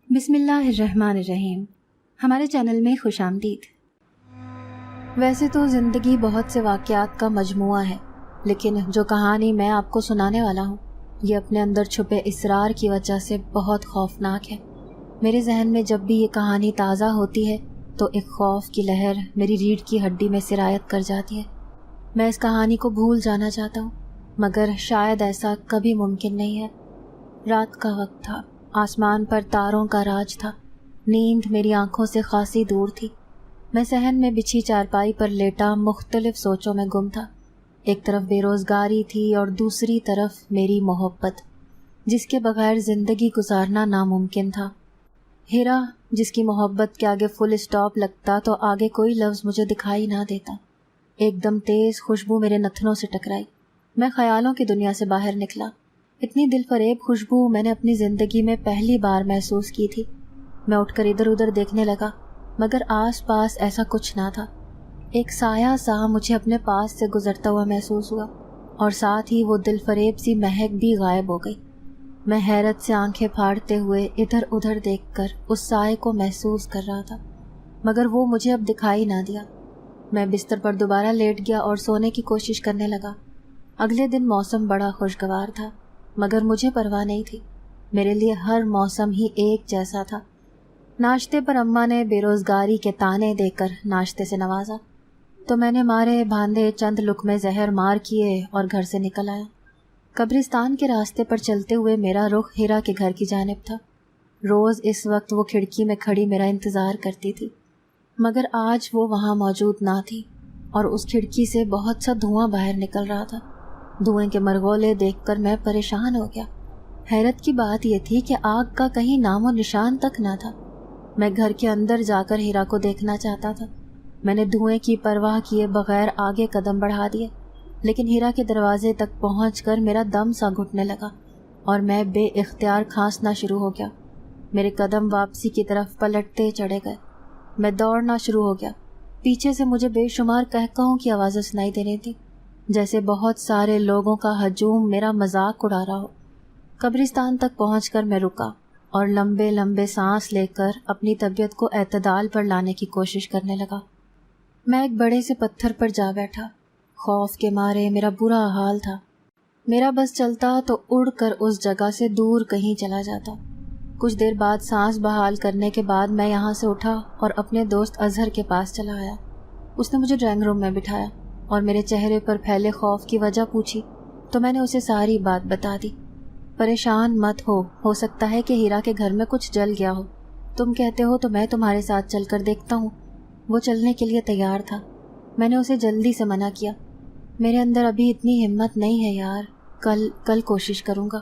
بسم اللہ الرحمن الرحیم۔ ہمارے چینل میں خوش آمدید۔ ویسے تو زندگی بہت سے واقعات کا مجموعہ ہے، لیکن جو کہانی میں آپ کو سنانے والا ہوں یہ اپنے اندر چھپے اسرار کی وجہ سے بہت خوفناک ہے۔ میرے ذہن میں جب بھی یہ کہانی تازہ ہوتی ہے تو ایک خوف کی لہر میری ریڑھ کی ہڈی میں سرایت کر جاتی ہے۔ میں اس کہانی کو بھول جانا چاہتا ہوں، مگر شاید ایسا کبھی ممکن نہیں ہے۔ رات کا وقت تھا، آسمان پر تاروں کا راج تھا، نیند میری آنکھوں سے خاصی دور تھی۔ میں صحن میں بچھی چارپائی پر لیٹا مختلف سوچوں میں گم تھا۔ ایک طرف بے روزگاری تھی اور دوسری طرف میری محبت، جس کے بغیر زندگی گزارنا ناممکن تھا۔ ہیرا، جس کی محبت کے آگے فل اسٹاپ لگتا تو آگے کوئی لفظ مجھے دکھائی نہ دیتا۔ ایک دم تیز خوشبو میرے نتنوں سے ٹکرائی۔ میں خیالوں کی دنیا سے باہر نکلا۔ اتنی دل فریب خوشبو میں نے اپنی زندگی میں پہلی بار محسوس کی تھی۔ میں اٹھ کر ادھر ادھر دیکھنے لگا، مگر آس پاس ایسا کچھ نہ تھا۔ ایک سایہ سا مجھے اپنے پاس سے گزرتا ہوا محسوس ہوا، اور ساتھ ہی وہ دل فریب سی مہک بھی غائب ہو گئی۔ میں حیرت سے آنکھیں پھاڑتے ہوئے ادھر ادھر دیکھ کر اس سائے کو محسوس کر رہا تھا، مگر وہ مجھے اب دکھائی نہ دیا۔ میں بستر پر دوبارہ لیٹ گیا اور سونے کی کوشش کرنے لگا۔ اگلے دن موسم بڑا خوشگوار تھا، مگر مجھے پرواہ نہیں تھی۔ میرے لیے ہر موسم ہی ایک جیسا تھا۔ ناشتے پر اماں نے بے روزگاری کے طعنے دے کر ناشتے سے نوازا، تو میں نے مارے باندھے چند لقمے زہر مار کیے اور گھر سے نکل آیا۔ قبرستان کے راستے پر چلتے ہوئے میرا رخ ہیرا کے گھر کی جانب تھا۔ روز اس وقت وہ کھڑکی میں کھڑی میرا انتظار کرتی تھی، مگر آج وہ وہاں موجود نہ تھی، اور اس کھڑکی سے بہت سا دھواں باہر نکل رہا تھا۔ دھوئیں کے مرغولے دیکھ کر میں پریشان ہو گیا۔ حیرت کی بات یہ تھی کہ آگ کا کہیں نام و نشان تک نہ تھا۔ میں گھر کے اندر جا کر ہیرا کو دیکھنا چاہتا تھا۔ میں نے دھوئیں کی پرواہ کیے بغیر آگے قدم بڑھا دیے، لیکن ہیرا کے دروازے تک پہنچ کر میرا دم سا گھٹنے لگا اور میں بے اختیار کھانسنا شروع ہو گیا۔ میرے قدم واپسی کی طرف پلٹتے چڑھے گئے۔ میں دوڑنا شروع ہو گیا۔ پیچھے سے مجھے بے شمار قہقہوں کی آوازیں سنائی دے رہی تھی، جیسے بہت سارے لوگوں کا ہجوم میرا مذاق اڑا رہا ہو۔ قبرستان تک پہنچ کر میں رکا اور لمبے لمبے سانس لے کر اپنی طبیعت کو اعتدال پر لانے کی کوشش کرنے لگا۔ میں ایک بڑے سے پتھر پر جا بیٹھا۔ خوف کے مارے میرا برا حال تھا۔ میرا بس چلتا تو اڑ کر اس جگہ سے دور کہیں چلا جاتا۔ کچھ دیر بعد سانس بحال کرنے کے بعد میں یہاں سے اٹھا اور اپنے دوست اظہر کے پاس چلا آیا۔ اس نے مجھے ڈرائنگ روم میں بٹھایا اور میرے چہرے پر پھیلے خوف کی وجہ پوچھی تو میں نے اسے ساری بات بتا دی۔ پریشان مت ہو سکتا ہے کہ ہیرا کے گھر میں کچھ جل گیا ہو۔ تم کہتے ہو تو میں تمہارے ساتھ چل کر دیکھتا ہوں۔ وہ چلنے کے لیے تیار تھا۔ میں نے اسے جلدی سے منع کیا۔ میرے اندر ابھی اتنی ہمت نہیں ہے یار، کل کوشش کروں گا۔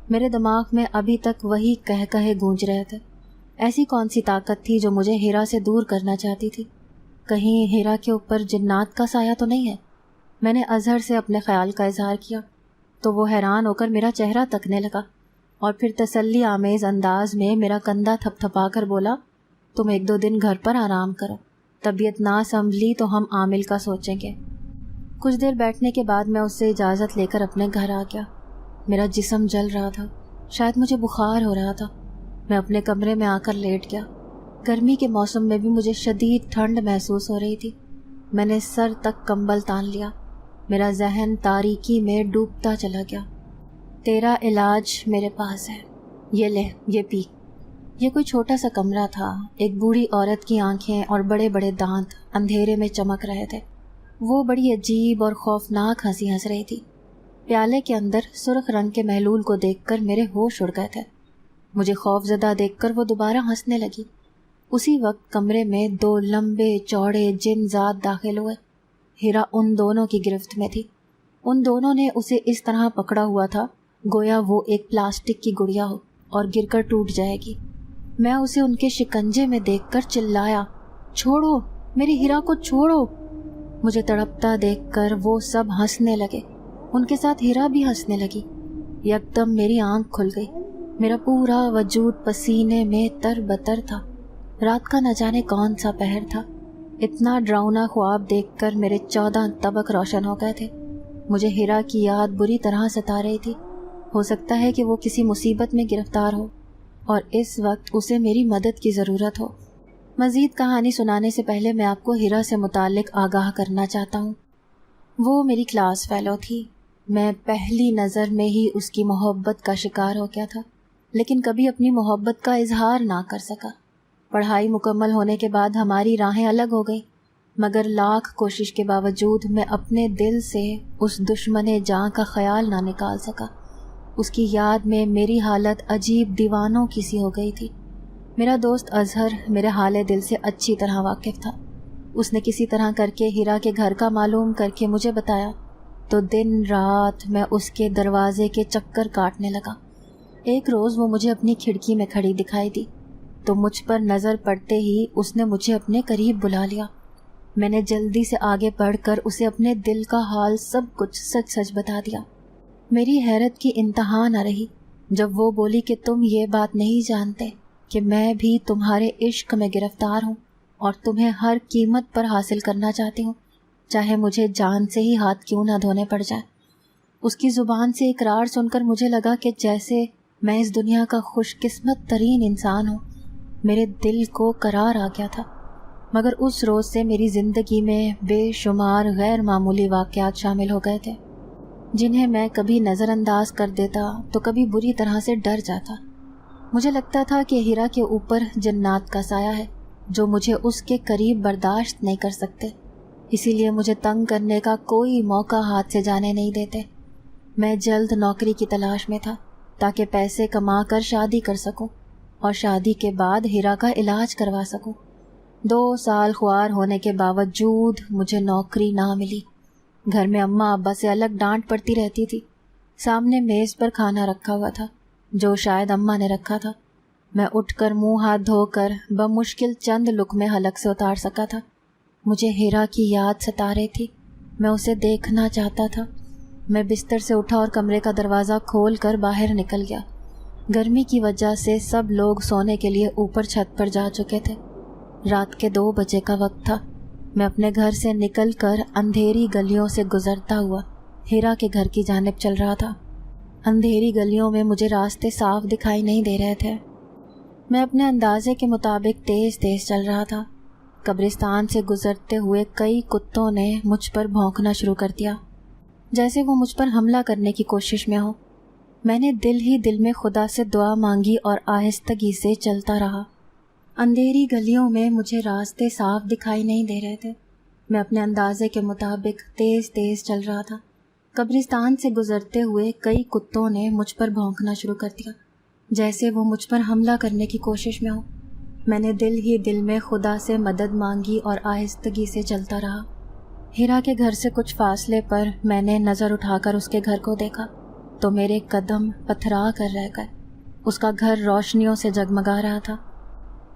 میرے دماغ میں ابھی تک وہی کہے گونج رہے تھے۔ ایسی کون سی طاقت تھی جو مجھے ہیرا سے دور کرنا چاہتی تھی؟ کہیں ہیرا کے اوپر جنات کا سایہ تو نہیں ہے؟ میں نے اظہر سے اپنے خیال کا اظہار کیا تو وہ حیران ہو کر میرا چہرہ تکنے لگا اور پھر تسلی آمیز انداز میں میرا کندھا تھپ تھپا کر بولا، تم 1-2 دن گھر پر آرام کرو، طبیعت نہ سنبھلی تو ہم عامل کا سوچیں گے۔ کچھ دیر بیٹھنے کے بعد میں اس سے اجازت لے کر اپنے گھر آ گیا۔ میرا جسم جل رہا تھا، شاید مجھے بخار ہو رہا تھا۔ میں اپنے کمرے میں آ کر لیٹ گیا۔ گرمی کے موسم میں بھی مجھے شدید ٹھنڈ محسوس ہو رہی تھی۔ میں نے سر تک کمبل تان لیا۔ میرا ذہن تاریکی میں ڈوبتا چلا گیا۔ تیرا علاج میرے پاس ہے، یہ لے، یہ پی۔ یہ کوئی چھوٹا سا کمرہ تھا۔ ایک بوڑھی عورت کی آنکھیں اور بڑے بڑے دانت اندھیرے میں چمک رہے تھے۔ وہ بڑی عجیب اور خوفناک ہنسی ہنس رہی تھی۔ پیالے کے اندر سرخ رنگ کے محلول کو دیکھ کر میرے ہوش اڑ گئے تھے۔ مجھے خوف زدہ دیکھ کر وہ دوبارہ ہنسنے لگی۔ اسی وقت کمرے میں 2 لمبے چوڑے جن ذات داخل ہوئے۔ ہیرا ان دونوں کی گرفت میں تھی۔ ان دونوں نے اسے اس طرح پکڑا ہوا تھا گویا وہ ایک پلاسٹک کی گڑیا ہو اور گر کر ٹوٹ جائے گی۔ میں اسے ان کے شکنجے میں دیکھ کر چلایا، چھوڑو میری ہیرا کو، چھوڑو۔ مجھے تڑپتا دیکھ کر وہ سب ہنسنے لگے، ان کے ساتھ ہیرا بھی ہنسنے لگی۔ یکدم میری آنکھ کھل گئی۔ میرا پورا وجود پسینے میں تر بتر تھا۔ رات کا نہ جانے کون سا پہر تھا۔ اتنا ڈراؤنا خواب دیکھ کر میرے 14 طبق روشن ہو گئے تھے۔ مجھے ہیرا کی یاد بری طرح ستا رہی تھی۔ ہو سکتا ہے کہ وہ کسی مصیبت میں گرفتار ہو۔ اور اس وقت اسے میری مدد کی ضرورت ہو۔ مزید کہانی سنانے سے پہلے میں آپ کو ہیرا سے متعلق آگاہ کرنا چاہتا ہوں۔ وہ میری کلاس فیلو تھی۔ میں پہلی نظر میں ہی اس کی محبت کا شکار ہو گیا تھا، لیکن کبھی اپنی محبت کا اظہار نہ کر سکا۔ پڑھائی مکمل ہونے کے بعد ہماری راہیں الگ ہو گئیں، مگر لاکھ کوشش کے باوجود میں اپنے دل سے اس دشمن جاں کا خیال نہ نکال سکا۔ اس کی یاد میں میری حالت عجیب دیوانوں کی سی ہو گئی تھی۔ میرا دوست اظہر میرے حال دل سے اچھی طرح واقف تھا۔ اس نے کسی طرح کر کے ہیرا کے گھر کا معلوم کر کے مجھے بتایا تو دن رات میں اس کے دروازے کے چکر کاٹنے لگا۔ ایک روز وہ مجھے اپنی کھڑکی میں کھڑی دکھائی دی تو مجھ پر نظر پڑتے ہی اس نے مجھے اپنے قریب بلا لیا۔ میں نے جلدی سے آگے بڑھ کر اسے اپنے دل کا حال سب کچھ سچ سچ بتا دیا۔ میری حیرت کی انتہا نہ رہی جب وہ بولی کہ تم یہ بات نہیں جانتے کہ میں بھی تمہارے عشق میں گرفتار ہوں اور تمہیں ہر قیمت پر حاصل کرنا چاہتی ہوں، چاہے مجھے جان سے ہی ہاتھ کیوں نہ دھونے پڑ جائے۔ اس کی زبان سے اقرار سن کر مجھے لگا کہ جیسے میں اس دنیا کا خوش قسمت ترین انسان ہوں۔ میرے دل کو قرار آ گیا تھا، مگر اس روز سے میری زندگی میں بے شمار غیر معمولی واقعات شامل ہو گئے تھے، جنہیں میں کبھی نظر انداز کر دیتا تو کبھی بری طرح سے ڈر جاتا۔ مجھے لگتا تھا کہ ہیرا کے اوپر جنات کا سایہ ہے جو مجھے اس کے قریب برداشت نہیں کر سکتے، اسی لیے مجھے تنگ کرنے کا کوئی موقع ہاتھ سے جانے نہیں دیتے۔ میں جلد نوکری کی تلاش میں تھا تاکہ پیسے کما کر شادی کر سکوں اور شادی کے بعد ہیرا کا علاج کروا سکوں۔ 2 سال خوار ہونے کے باوجود مجھے نوکری نہ ملی۔ گھر میں اماں ابا سے الگ ڈانٹ پڑتی رہتی تھی۔ سامنے میز پر کھانا رکھا ہوا تھا جو شاید اماں نے رکھا تھا۔ میں اٹھ کر منہ ہاتھ دھو کر بمشکل چند لقمے حلق سے اتار سکا تھا۔ مجھے ہیرا کی یاد ستا رہی تھی، میں اسے دیکھنا چاہتا تھا۔ میں بستر سے اٹھا اور کمرے کا دروازہ کھول کر باہر نکل گیا۔ گرمی کی وجہ سے سب لوگ سونے کے لیے اوپر چھت پر جا چکے تھے۔ رات کے 2 بجے کا وقت تھا۔ میں اپنے گھر سے نکل کر اندھیری گلیوں سے گزرتا ہوا ہیرا کے گھر کی جانب چل رہا تھا۔ اندھیری گلیوں میں مجھے راستے صاف دکھائی نہیں دے رہے تھے۔ میں اپنے اندازے کے مطابق تیز تیز چل رہا تھا۔ قبرستان سے گزرتے ہوئے کئی کتوں نے مجھ پر بھونکنا شروع کر دیا، جیسے وہ مجھ پر حملہ کرنے کی کوشش میں ہو۔ میں نے دل ہی دل میں خدا سے دعا مانگی اور آہستگی سے چلتا رہا۔ اندھیری گلیوں میں مجھے راستے صاف دکھائی نہیں دے رہے تھے۔ میں اپنے اندازے کے مطابق تیز تیز چل رہا تھا۔ قبرستان سے گزرتے ہوئے کئی کتوں نے مجھ پر بھونکنا شروع کر دیا، جیسے وہ مجھ پر حملہ کرنے کی کوشش میں ہو۔ میں نے دل ہی دل میں خدا سے مدد مانگی اور آہستگی سے چلتا رہا۔ ہیرا کے گھر سے کچھ فاصلے پر میں نے نظر اٹھا کر اس کے گھر کو دیکھا تو میرے قدم پتھرا کر رہ گئے۔ اس کا گھر روشنیوں سے جگمگا رہا تھا،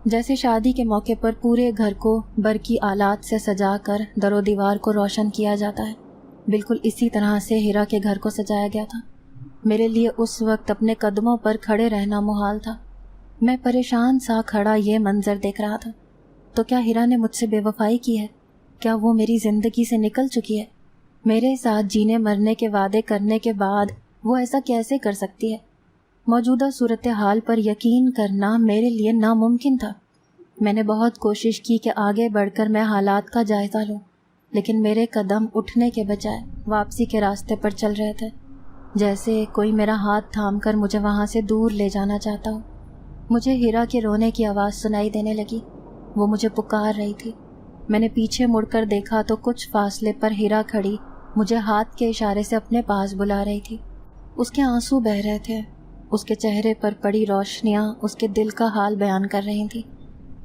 جیسے شادی کے موقع پر پورے گھر کو برقی آلات سے سجا کر در و دیوار کو روشن کیا جاتا ہے۔ بالکل اسی طرح سے ہیرا کے گھر کو سجایا گیا تھا۔ میرے لیے اس وقت اپنے قدموں پر کھڑے رہنا محال تھا۔ میں پریشان سا کھڑا یہ منظر دیکھ رہا تھا۔ تو کیا ہیرا نے مجھ سے بے وفائی کی ہے؟ کیا وہ میری زندگی سے نکل چکی ہے؟ میرے ساتھ جینے مرنے کے وعدے کرنے کے بعد وہ ایسا کیسے کر سکتی ہے؟ موجودہ صورتحال پر یقین کرنا میرے لیے ناممکن تھا۔ میں نے بہت کوشش کی کہ آگے بڑھ کر میں حالات کا جائزہ لوں، لیکن میرے قدم اٹھنے کے بجائے واپسی کے راستے پر چل رہے تھے، جیسے کوئی میرا ہاتھ تھام کر مجھے وہاں سے دور لے جانا چاہتا ہو۔ مجھے ہیرا کے رونے کی آواز سنائی دینے لگی۔ وہ مجھے پکار رہی تھی۔ میں نے پیچھے مڑ کر دیکھا تو کچھ فاصلے پر ہیرا کھڑی مجھے ہاتھ کے اشارے سے اپنے پاس بلا رہی تھی۔ اس کے آنسو بہہ رہے تھے۔ اس کے چہرے پر پڑی روشنیاں اس کے دل کا حال بیان کر رہی تھیں۔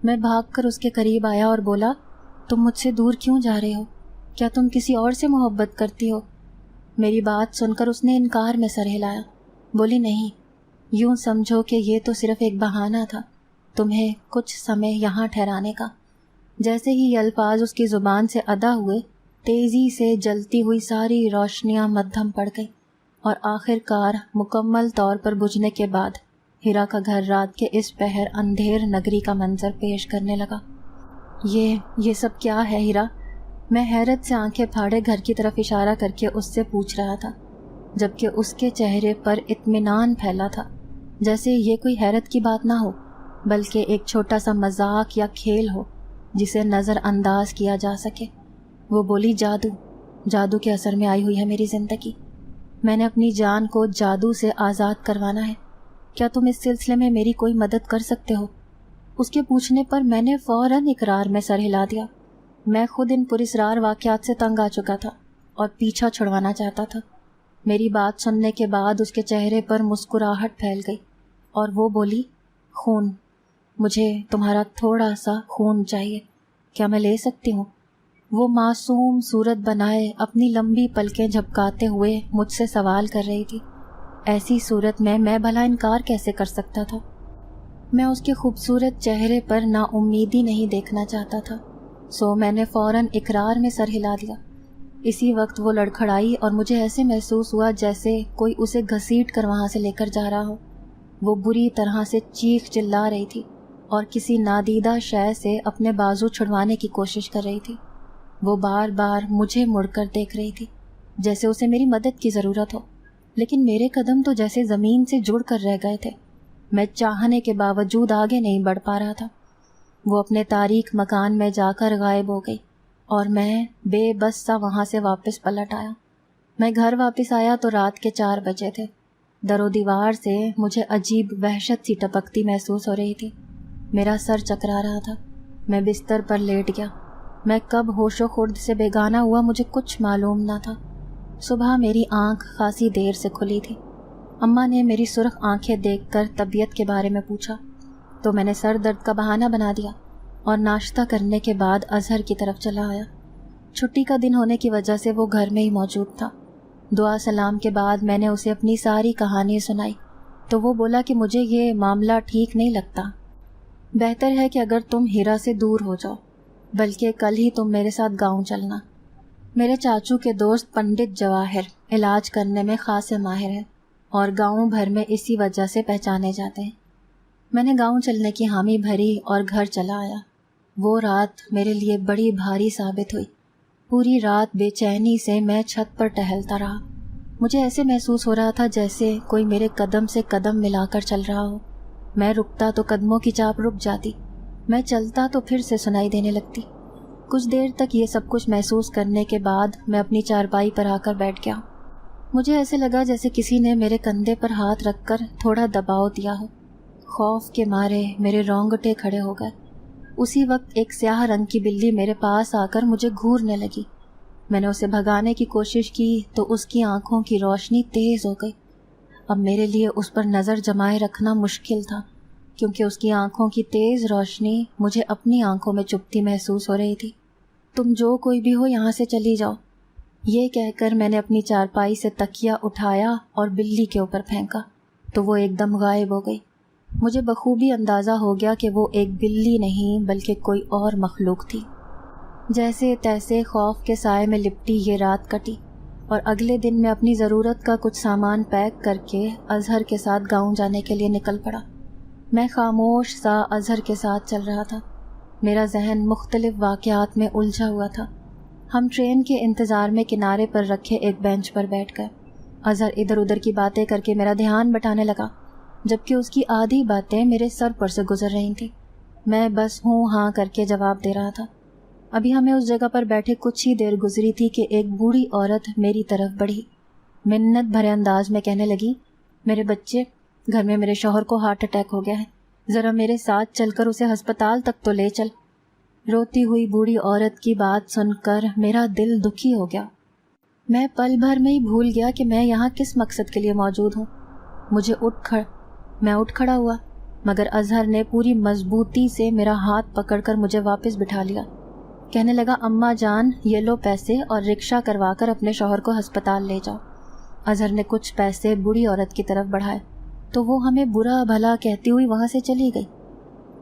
میں بھاگ کر اس کے قریب آیا اور بولا، تم مجھ سے دور کیوں جا رہے ہو؟ کیا تم کسی اور سے محبت کرتی ہو؟ میری بات سن کر اس نے انکار میں سر ہلایا۔ بولی، نہیں، یوں سمجھو کہ یہ تو صرف ایک بہانہ تھا تمہیں کچھ سمے یہاں ٹھہرانے کا۔ جیسے ہی یہ الفاظ اس کی زبان سے ادا ہوئے، تیزی سے جلتی ہوئی ساری روشنیاں مدھم پڑ گئی اور آخر کار مکمل طور پر بجھنے کے بعد ہیرا کا گھر رات کے اس پہر اندھیر نگری کا منظر پیش کرنے لگا۔ یہ سب کیا ہے ہیرا؟ میں حیرت سے آنکھیں پھاڑے گھر کی طرف اشارہ کر کے اس سے پوچھ رہا تھا، جبکہ اس کے چہرے پر اطمینان پھیلا تھا، جیسے یہ کوئی حیرت کی بات نہ ہو بلکہ ایک چھوٹا سا مذاق یا کھیل ہو جسے نظر انداز کیا جا سکے۔ وہ بولی، جادو کے اثر میں آئی ہوئی ہے میری زندگی۔ میں نے اپنی جان کو جادو سے آزاد کروانا ہے۔ کیا تم اس سلسلے میں میری کوئی مدد کر سکتے ہو؟ اس کے پوچھنے پر میں نے فوراً اقرار میں سر ہلا دیا۔ میں خود ان پراسرار واقعات سے تنگ آ چکا تھا اور پیچھا چھڑوانا چاہتا تھا۔ میری بات سننے کے بعد اس کے چہرے پر مسکراہٹ پھیل گئی اور وہ بولی، خون، مجھے تمہارا تھوڑا سا خون چاہیے، کیا میں لے سکتی ہوں؟ وہ معصوم صورت بنائے اپنی لمبی پلکیں جھپکاتے ہوئے مجھ سے سوال کر رہی تھی۔ ایسی صورت میں بھلا انکار کیسے کر سکتا تھا؟ میں اس کے خوبصورت چہرے پر نا امیدی نہیں دیکھنا چاہتا تھا، سو میں نے فوراً اقرار میں سر ہلا دیا۔ اسی وقت وہ لڑکھڑائی اور مجھے ایسے محسوس ہوا جیسے کوئی اسے گھسیٹ کر وہاں سے لے کر جا رہا ہو۔ وہ بری طرح سے چیخ چلا رہی تھی اور کسی نادیدہ شے سے اپنے بازو چھڑوانے کی کوشش کر رہی تھی۔ وہ بار بار مجھے مڑ کر دیکھ رہی تھی جیسے اسے میری مدد کی ضرورت ہو، لیکن میرے قدم تو جیسے زمین سے جڑ کر رہ گئے تھے۔ میں چاہنے کے باوجود آگے نہیں بڑھ پا رہا تھا۔ وہ اپنے تاریک مکان میں جا کر غائب ہو گئی اور میں بے بس سا وہاں سے واپس پلٹ آیا۔ میں گھر واپس آیا تو رات کے 4 بجے تھے۔ در و دیوار سے مجھے عجیب وحشت سی ٹپکتی محسوس ہو رہی تھی۔ میرا سر چکرا رہا تھا۔ میں بستر پر لیٹ گیا۔ میں کب ہوش و خرد سے بیگانہ ہوا مجھے کچھ معلوم نہ تھا۔ صبح میری آنکھ خاصی دیر سے کھلی تھی۔ اماں نے میری سرخ آنکھیں دیکھ کر طبیعت کے بارے میں پوچھا تو میں نے سر درد کا بہانہ بنا دیا اور ناشتہ کرنے کے بعد اظہر کی طرف چلا آیا۔ چھٹی کا دن ہونے کی وجہ سے وہ گھر میں ہی موجود تھا۔ دعا سلام کے بعد میں نے اسے اپنی ساری کہانی سنائی تو وہ بولا کہ مجھے یہ معاملہ ٹھیک نہیں لگتا۔ بہتر ہے کہ اگر تم ہیرا سے دور ہو جاؤ، بلکہ کل ہی تم میرے ساتھ گاؤں چلنا۔ میرے چاچو کے دوست پنڈت جواہر علاج کرنے میں خاصے ماہر ہیں اور گاؤں بھر میں اسی وجہ سے پہچانے جاتے ہیں۔ میں نے گاؤں چلنے کی حامی بھری اور گھر چلا آیا۔ وہ رات میرے لیے بڑی بھاری ثابت ہوئی۔ پوری رات بے چینی سے میں چھت پر ٹہلتا رہا۔ مجھے ایسے محسوس ہو رہا تھا جیسے کوئی میرے قدم سے قدم ملا کر چل رہا ہو۔ میں رکتا تو قدموں کی چاپ رک جاتی، میں چلتا تو پھر سے سنائی دینے لگتی۔ کچھ دیر تک یہ سب کچھ محسوس کرنے کے بعد میں اپنی چارپائی پر آ کر بیٹھ گیا۔ مجھے ایسے لگا جیسے کسی نے میرے کندھے پر ہاتھ رکھ کر تھوڑا دباؤ دیا ہو۔ خوف کے مارے میرے رونگٹے کھڑے ہو گئے۔ اسی وقت ایک سیاہ رنگ کی بلی میرے پاس آ کر مجھے گھورنے لگی۔ میں نے اسے بھگانے کی کوشش کی تو اس کی آنکھوں کی روشنی تیز ہو گئی۔ اب میرے لیے اس پر نظر جمائے رکھنا مشکل تھا کیونکہ اس کی آنکھوں کی تیز روشنی مجھے اپنی آنکھوں میں چبھتی محسوس ہو رہی تھی۔ تم جو کوئی بھی ہو یہاں سے چلی جاؤ، یہ کہہ کر میں نے اپنی چارپائی سے تکیہ اٹھایا اور بلی کے اوپر پھینکا تو وہ ایک دم غائب ہو گئی۔ مجھے بخوبی اندازہ ہو گیا کہ وہ ایک بلی نہیں بلکہ کوئی اور مخلوق تھی۔ جیسے تیسے خوف کے سائے میں لپٹی یہ رات کٹی اور اگلے دن میں اپنی ضرورت کا کچھ سامان پیک کر کے اظہر کے ساتھ گاؤں جانے کے لیے نکل پڑا۔ میں خاموش سا اظہر کے ساتھ چل رہا تھا۔ میرا ذہن مختلف واقعات میں الجھا ہوا تھا۔ ہم ٹرین کے انتظار میں کنارے پر رکھے ایک بینچ پر بیٹھ گئے۔ اظہر ادھر ادھر کی باتیں کر کے میرا دھیان بٹانے لگا جبکہ اس کی آدھی باتیں میرے سر پر سے گزر رہی تھیں۔ میں بس ہوں ہاں کر کے جواب دے رہا تھا۔ ابھی ہمیں اس جگہ پر بیٹھے کچھ ہی دیر گزری تھی کہ ایک بوڑھی عورت میری طرف بڑھی، منت بھرے انداز میں کہنے لگی، میرے بچے، گھر میں میرے شوہر کو ہارٹ اٹیک ہو گیا ہے، ذرا میرے ساتھ چل کر اسے ہسپتال تک تو لے چل۔ روتی ہوئی بوڑھی عورت کی بات سن کر میرا دل دکھی ہو گیا۔ میں پل بھر میں ہی بھول گیا کہ میں یہاں کس مقصد کے لیے موجود ہوں۔ میں اٹھ کھڑا ہوا مگر اظہر نے پوری مضبوطی سے میرا ہاتھ پکڑ کر مجھے واپس بٹھا لیا۔ کہنے لگا، اماں جان، یہ لو پیسے اور رکشہ کروا کر اپنے شوہر کو ہسپتال لے جاؤ۔ اظہر نے کچھ پیسے بوڑھی عورت کی طرف بڑھائے تو وہ ہمیں برا بھلا کہتی ہوئی وہاں سے چلی گئی۔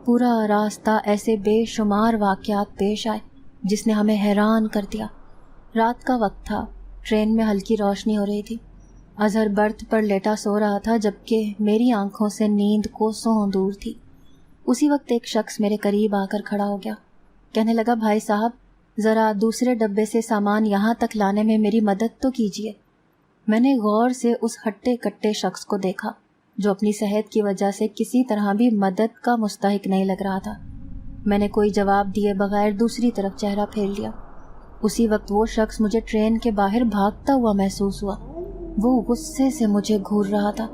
پورا راستہ ایسے بے شمار واقعات پیش آئے جس نے ہمیں حیران کر دیا۔ رات کا وقت تھا، ٹرین میں ہلکی روشنی ہو رہی تھی۔ اظہر برتھ پر لیٹا سو رہا تھا جبکہ میری آنکھوں سے نیند کوسوں دور تھی۔ اسی وقت ایک شخص میرے قریب آ کر کھڑا ہو گیا۔ کہنے لگا، بھائی صاحب، ذرا دوسرے ڈبے سے سامان یہاں تک لانے میں میری مدد تو کیجیے۔ میں نے غور سے اس ہٹے کٹے شخص کو دیکھا جو اپنی صحت کی وجہ سے کسی طرح بھی مدد کا مستحق نہیں لگ رہا تھا۔ میں نے کوئی جواب دیے بغیر دوسری طرف چہرہ پھیر لیا۔ اسی وقت وہ شخص مجھے ٹرین کے باہر بھاگتا ہوا محسوس ہوا۔ وہ غصے سے مجھے گھور رہا تھا۔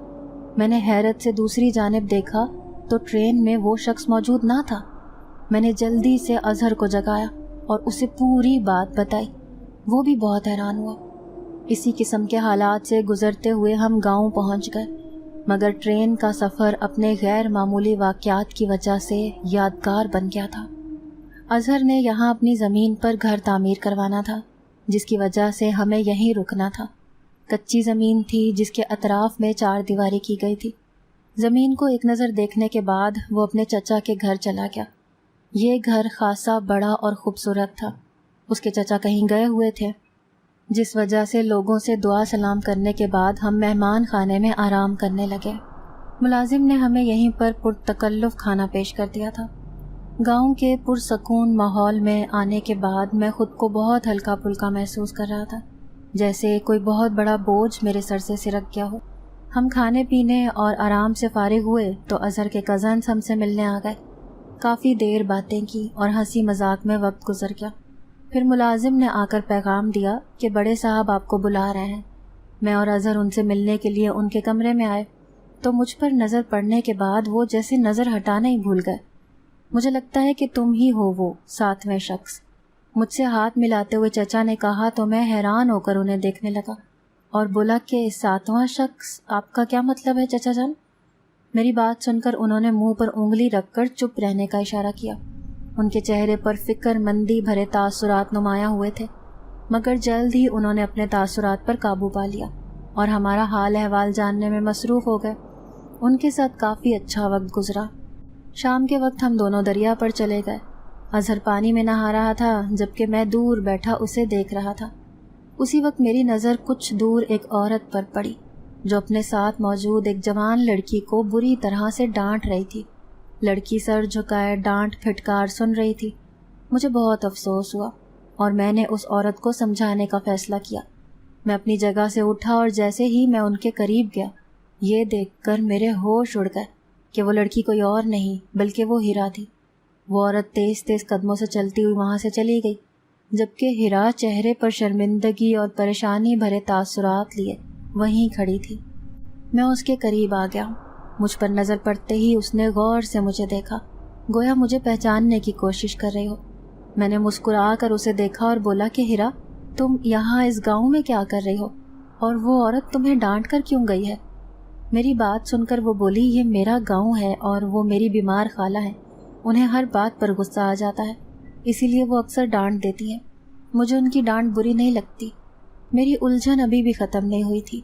میں نے حیرت سے دوسری جانب دیکھا تو ٹرین میں وہ شخص موجود نہ تھا۔ میں نے جلدی سے اظہر کو جگایا اور اسے پوری بات بتائی۔ وہ بھی بہت حیران ہوا۔ اسی قسم کے حالات سے گزرتے ہوئے ہم گاؤں پہنچ گئے، مگر ٹرین کا سفر اپنے غیر معمولی واقعات کی وجہ سے یادگار بن گیا تھا۔ اظہر نے یہاں اپنی زمین پر گھر تعمیر کروانا تھا، جس کی وجہ سے ہمیں یہیں رکنا تھا۔ کچی زمین تھی جس کے اطراف میں 4 دیواری کی گئی تھی۔ زمین کو ایک نظر دیکھنے کے بعد وہ اپنے چچا کے گھر چلا گیا۔ یہ گھر خاصا بڑا اور خوبصورت تھا۔ اس کے چچا کہیں گئے ہوئے تھے، جس وجہ سے لوگوں سے دعا سلام کرنے کے بعد ہم مہمان خانے میں آرام کرنے لگے۔ ملازم نے ہمیں یہیں پر پرتکلف کھانا پیش کر دیا تھا۔ گاؤں کے پرسکون ماحول میں آنے کے بعد میں خود کو بہت ہلکا پھلکا محسوس کر رہا تھا، جیسے کوئی بہت بڑا بوجھ میرے سر سے سرک گیا ہو۔ ہم کھانے پینے اور آرام سے فارغ ہوئے تو اظہر کے کزنز ہم سے ملنے آ گئے۔ کافی دیر باتیں کی اور ہنسی مذاق میں وقت گزر گیا۔ پھر ملازم نے آ کر پیغام دیا کہ بڑے صاحب آپ کو بلا رہے ہیں۔ میں اور اظہر ان سے ملنے کے لیے ان کے کمرے میں آئے تو مجھ پر نظر پڑنے کے بعد وہ جیسے نظر ہٹانا ہی بھول گئے۔ مجھے لگتا ہے کہ تم ہی ہو وہ 7ویں شخص، مجھ سے ہاتھ ملاتے ہوئے چچا نے کہا تو میں حیران ہو کر انہیں دیکھنے لگا اور بولا کہ 7واں شخص آپ کا کیا مطلب ہے چچا جان؟ میری بات سن کر انہوں نے منہ پر انگلی رکھ کر چپ رہنے کا اشارہ کیا۔ ان کے چہرے پر فکر مندی بھرے تاثرات نمایاں ہوئے تھے، مگر جلد ہی انہوں نے اپنے تاثرات پر قابو پا لیا اور ہمارا حال احوال جاننے میں مصروف ہو گئے۔ ان کے ساتھ کافی اچھا وقت گزرا۔ شام کے وقت ہم دونوں دریا پر چلے گئے۔ اظہر پانی میں نہا رہا تھا جبکہ میں دور بیٹھا اسے دیکھ رہا تھا۔ اسی وقت میری نظر کچھ دور ایک عورت پر پڑی جو اپنے ساتھ موجود ایک جوان لڑکی کو بری طرح سے ڈانٹ رہی تھی۔ لڑکی سر جھکائے ڈانٹ پھٹکار سن رہی تھی۔ مجھے بہت افسوس ہوا اور میں نے اس عورت کو سمجھانے کا فیصلہ کیا۔ میں اپنی جگہ سے اٹھا اور جیسے ہی میں ان کے قریب گیا، یہ دیکھ کر میرے ہوش اڑ گئے کہ وہ لڑکی کوئی اور نہیں بلکہ وہ ہیرا تھی۔ وہ عورت تیز تیز قدموں سے چلتی ہوئی وہاں سے چلی گئی، جبکہ ہیرا چہرے پر شرمندگی اور پریشانی بھرے تاثرات لیے وہیں کھڑی تھی۔ میں اس کے قریب آ گیا۔ مجھ پر نظر پڑتے ہی اس نے غور سے مجھے دیکھا، گویا مجھے پہچاننے کی کوشش کر رہی ہو۔ میں نے مسکرا کر اسے دیکھا اور بولا کہ ہیرا، تم یہاں اس گاؤں میں کیا کر رہی ہو اور وہ عورت تمہیں ڈانٹ کر کیوں گئی ہے؟ میری بات سن کر وہ بولی، یہ میرا گاؤں ہے اور وہ میری بیمار خالہ ہیں، انہیں ہر بات پر غصہ آ جاتا ہے، اسی لیے وہ اکثر ڈانٹ دیتی ہیں۔ مجھے ان کی ڈانٹ بری نہیں لگتی۔ میری الجھن ابھی بھی ختم نہیں ہوئی تھی۔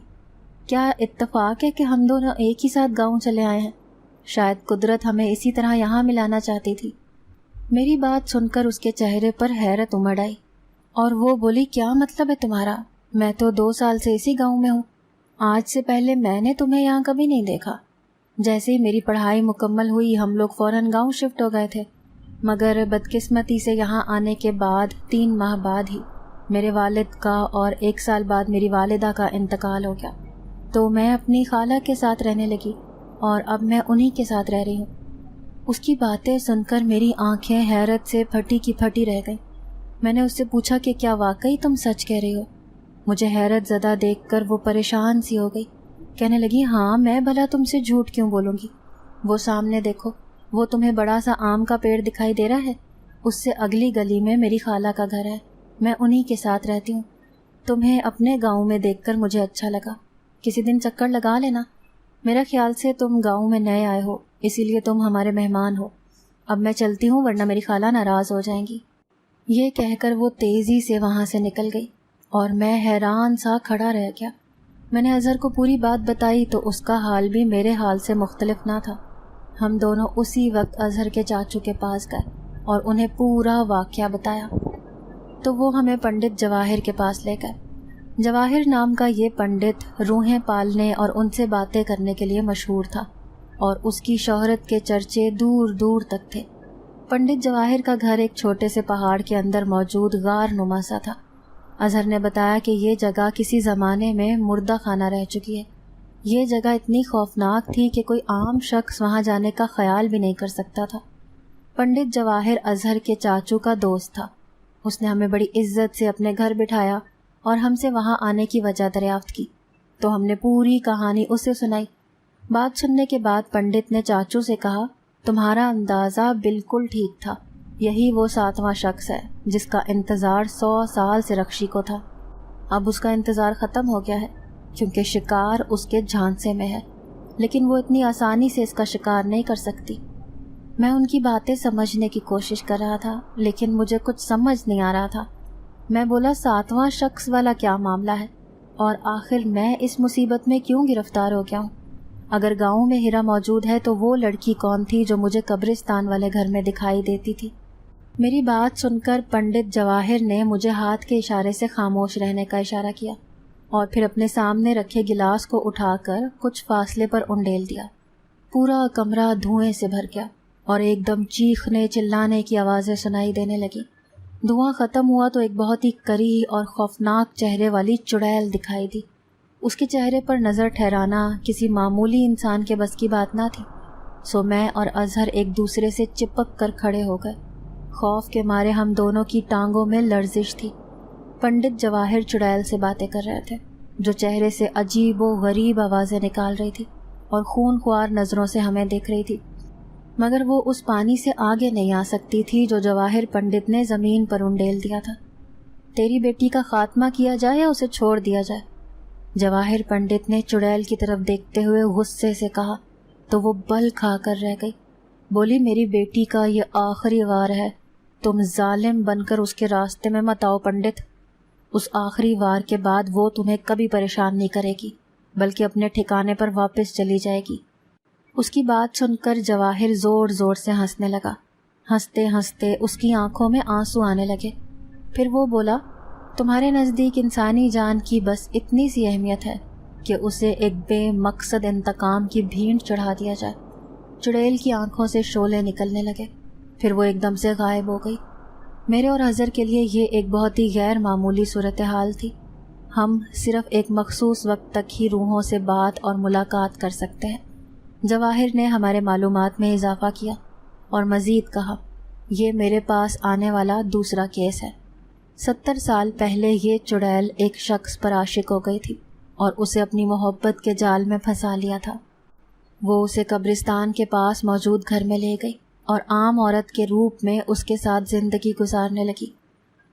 کیا اتفاق ہے کہ ہم دونوں ایک ہی ساتھ گاؤں چلے آئے ہیں؟ شاید قدرت ہمیں اسی طرح یہاں ملانا چاہتی تھی۔ میری بات سن کر اس کے چہرے پر حیرت امڑ آئی اور وہ بولی، کیا مطلب ہے تمہارا؟ میں تو 2 سال سے اسی گاؤں میں ہوں، آج سے پہلے میں نے تمہیں یہاں کبھی نہیں دیکھا۔ جیسے ہی میری پڑھائی مکمل ہوئی ہم لوگ فوراً گاؤں شفٹ ہو گئے تھے، مگر بدقسمتی سے یہاں آنے کے بعد 3 ماہ بعد ہی میرے والد کا اور 1 سال بعد میری والدہ کا انتقال ہو گیا، تو میں اپنی خالہ کے ساتھ رہنے لگی اور اب میں انہی کے ساتھ رہ رہی ہوں۔ اس کی باتیں سن کر میری آنکھیں حیرت سے پھٹی کی پھٹی رہ گئیں۔ میں نے اس سے پوچھا کہ کیا واقعی تم سچ کہہ رہی ہو؟ مجھے حیرت زدہ دیکھ کر وہ پریشان سی ہو گئی، کہنے لگی، ہاں میں بھلا تم سے جھوٹ کیوں بولوں گی؟ وہ سامنے دیکھو، وہ تمہیں بڑا سا آم کا پیڑ دکھائی دے رہا ہے، اس سے اگلی گلی میں میری خالہ کا گھر ہے، میں انہی کے ساتھ رہتی ہوں۔ تمہیں اپنے گاؤں میں دیکھ کر مجھے اچھا لگا، کسی دن چکر لگا لینا۔ میرا خیال سے تم گاؤں میں نئے آئے ہو، اسی لیے تم ہمارے مہمان ہو۔ اب میں چلتی ہوں ورنہ میری خالہ ناراض ہو جائیں گی۔ یہ کہہ کر وہ تیزی سے وہاں سے نکل گئی اور میں حیران سا کھڑا رہ گیا۔ میں نے اظہر کو پوری بات بتائی تو اس کا حال بھی میرے حال سے مختلف نہ تھا۔ ہم دونوں اسی وقت اظہر کے چاچو کے پاس گئے اور انہیں پورا واقعہ بتایا تو وہ ہمیں پنڈت جواہر کے پاس لے گئے۔ جواہر نام کا یہ پنڈت روحیں پالنے اور ان سے باتیں کرنے کے لیے مشہور تھا اور اس کی شہرت کے چرچے دور دور تک تھے۔ پنڈت جواہر کا گھر ایک چھوٹے سے پہاڑ کے اندر موجود غار نما سا تھا۔ اظہر نے بتایا کہ یہ جگہ کسی زمانے میں مردہ خانہ رہ چکی ہے۔ یہ جگہ اتنی خوفناک تھی کہ کوئی عام شخص وہاں جانے کا خیال بھی نہیں کر سکتا تھا۔ پنڈت جواہر اظہر کے چاچو کا دوست تھا۔ اس نے ہمیں بڑی عزت سے اپنے گھر بٹھایا اور ہم سے وہاں آنے کی وجہ دریافت کی، تو ہم نے پوری کہانی اسے سنائی۔ بات سننے کے بعد پنڈت نے چاچو سے کہا، تمہارا اندازہ بالکل ٹھیک تھا، یہی وہ 7واں شخص ہے جس کا انتظار 100 سال سے رکشی کو تھا۔ اب اس کا انتظار ختم ہو گیا ہے کیونکہ شکار اس کے جھانسے میں ہے، لیکن وہ اتنی آسانی سے اس کا شکار نہیں کر سکتی۔ میں ان کی باتیں سمجھنے کی کوشش کر رہا تھا لیکن مجھے کچھ سمجھ نہیں آ رہا تھا۔ میں بولا، 7واں شخص والا کیا معاملہ ہے اور آخر میں اس مصیبت میں کیوں گرفتار ہو گیا ہوں؟ اگر گاؤں میں ہیرا موجود ہے تو وہ لڑکی کون تھی جو مجھے قبرستان والے گھر میں دکھائی دیتی تھی؟ میری بات سن کر پنڈت جواہر نے مجھے ہاتھ کے اشارے سے خاموش رہنے کا اشارہ کیا اور پھر اپنے سامنے رکھے گلاس کو اٹھا کر کچھ فاصلے پر انڈیل دیا۔ پورا کمرہ دھوئیں سے بھر گیا اور ایک دم چیخنے چلانے کی آوازیں سنائی دینے لگی۔ دھواں ختم ہوا تو ایک بہت ہی کری اور خوفناک چہرے والی چڑیل دکھائی دی۔ اس کے چہرے پر نظر ٹھہرانا کسی معمولی انسان کے بس کی بات نہ تھی، سو میں اور اظہر ایک دوسرے سے چپک کر کھڑے ہو گئے۔ خوف کے مارے ہم دونوں کی ٹانگوں میں لرزش تھی۔ پنڈت جواہر چڑیل سے باتیں کر رہے تھے جو چہرے سے عجیب و غریب آوازیں نکال رہی تھی اور خون خوار نظروں سے ہمیں دیکھ رہی تھی، مگر وہ اس پانی سے آگے نہیں آ سکتی تھی جو جواہر پنڈت نے زمین پر انڈیل دیا تھا۔ تیری بیٹی کا خاتمہ کیا جائے یا اسے چھوڑ دیا جائے؟ جواہر پنڈت نے چڑیل کی طرف دیکھتے ہوئے غصے سے کہا تو وہ بل کھا کر رہ گئی۔ بولی، میری بیٹی کا یہ آخری وار ہے، تم ظالم بن کر اس کے راستے میں مت آؤ پنڈت۔ اس آخری وار کے بعد وہ تمہیں کبھی پریشان نہیں کرے گی بلکہ اپنے ٹھکانے پر واپس چلی جائے گی۔ اس کی بات سن کر جواہر زور زور سے ہنسنے لگا۔ ہنستے ہنستے اس کی آنکھوں میں آنسو آنے لگے۔ پھر وہ بولا، تمہارے نزدیک انسانی جان کی بس اتنی سی اہمیت ہے کہ اسے ایک بے مقصد انتقام کی بھینٹ چڑھا دیا جائے۔ چڑیل کی آنکھوں سے شعلے نکلنے لگے، پھر وہ ایک دم سے غائب ہو گئی۔ میرے اور اظہر کے لیے یہ ایک بہت ہی غیر معمولی صورتحال تھی۔ ہم صرف ایک مخصوص وقت تک ہی روحوں سے بات اور ملاقات کر سکتے ہیں۔ جواہر نے ہمارے معلومات میں اضافہ کیا اور مزید کہا، یہ میرے پاس آنے والا دوسرا کیس ہے۔ 70 سال پہلے یہ چڑیل ایک شخص پر عاشق ہو گئی تھی اور اسے اپنی محبت کے جال میں پھنسا لیا تھا۔ وہ اسے قبرستان کے پاس موجود گھر میں لے گئی اور عام عورت کے روپ میں اس کے ساتھ زندگی گزارنے لگی۔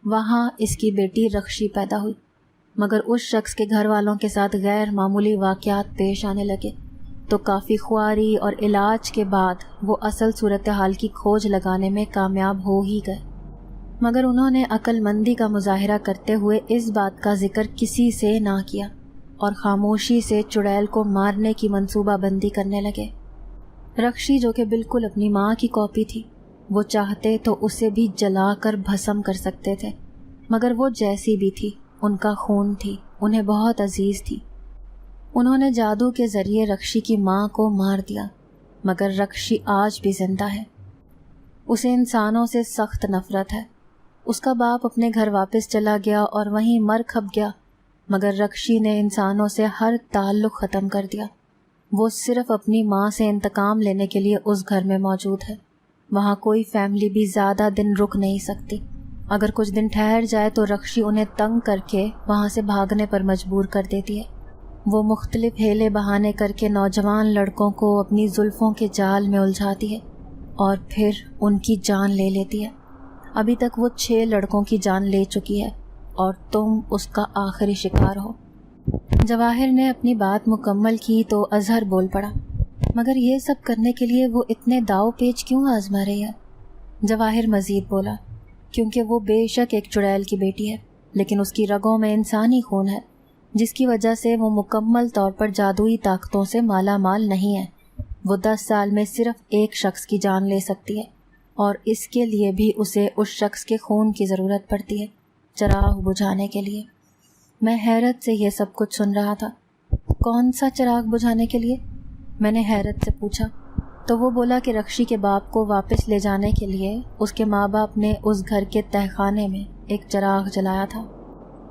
وہاں اس کی بیٹی رکشی پیدا ہوئی، مگر اس شخص کے گھر والوں کے ساتھ غیر معمولی واقعات پیش آنے لگے تو کافی خواری اور علاج کے بعد وہ اصل صورتحال کی کھوج لگانے میں کامیاب ہو ہی گئے، مگر انہوں نے عقل مندی کا مظاہرہ کرتے ہوئے اس بات کا ذکر کسی سے نہ کیا اور خاموشی سے چڑیل کو مارنے کی منصوبہ بندی کرنے لگے۔ رکشی جو کہ بالکل اپنی ماں کی کاپی تھی، وہ چاہتے تو اسے بھی جلا کر بھسم کر سکتے تھے، مگر وہ جیسی بھی تھی ان کا خون تھی، انہیں بہت عزیز تھی۔ انہوں نے جادو کے ذریعے رکشی کی ماں کو مار دیا، مگر رکشی آج بھی زندہ ہے۔ اسے انسانوں سے سخت نفرت ہے۔ اس کا باپ اپنے گھر واپس چلا گیا اور وہیں مر کھپ گیا، مگر رکشی نے انسانوں سے ہر تعلق ختم کر دیا۔ وہ صرف اپنی ماں سے انتقام لینے کے لیے اس گھر میں موجود ہے۔ وہاں کوئی فیملی بھی زیادہ دن رک نہیں سکتی۔ اگر کچھ دن ٹھہر جائے تو رکشی انہیں تنگ کر کے وہاں سے بھاگنے پر مجبور کر دیتی ہے۔ وہ مختلف ہیلے بہانے کر کے نوجوان لڑکوں کو اپنی زلفوں کے جال میں الجھاتی ہے اور پھر ان کی جان لے لیتی ہے۔ ابھی تک وہ 6 لڑکوں کی جان لے چکی ہے اور تم اس کا آخری شکار ہو۔ جواہر نے اپنی بات مکمل کی تو اظہر بول پڑا، مگر یہ سب کرنے کے لیے وہ اتنے داؤ پیچ کیوں آزما رہی ہے؟ جواہر مزید بولا، کیونکہ وہ بے شک ایک چڑیل کی بیٹی ہے، لیکن اس کی رگوں میں انسانی خون ہے، جس کی وجہ سے وہ مکمل طور پر جادوئی طاقتوں سے مالا مال نہیں ہے۔ وہ 10 سال میں صرف ایک شخص کی جان لے سکتی ہے اور اس کے لیے بھی اسے اس شخص کے خون کی ضرورت پڑتی ہے، چراغ بجھانے کے لیے۔ میں حیرت سے یہ سب کچھ سن رہا تھا۔ کون سا چراغ بجھانے کے لیے؟ میں نے حیرت سے پوچھا تو وہ بولا کہ رکشی کے باپ کو واپس لے جانے کے لیے اس کے ماں باپ نے اس گھر کے تہخانے میں ایک چراغ جلایا تھا۔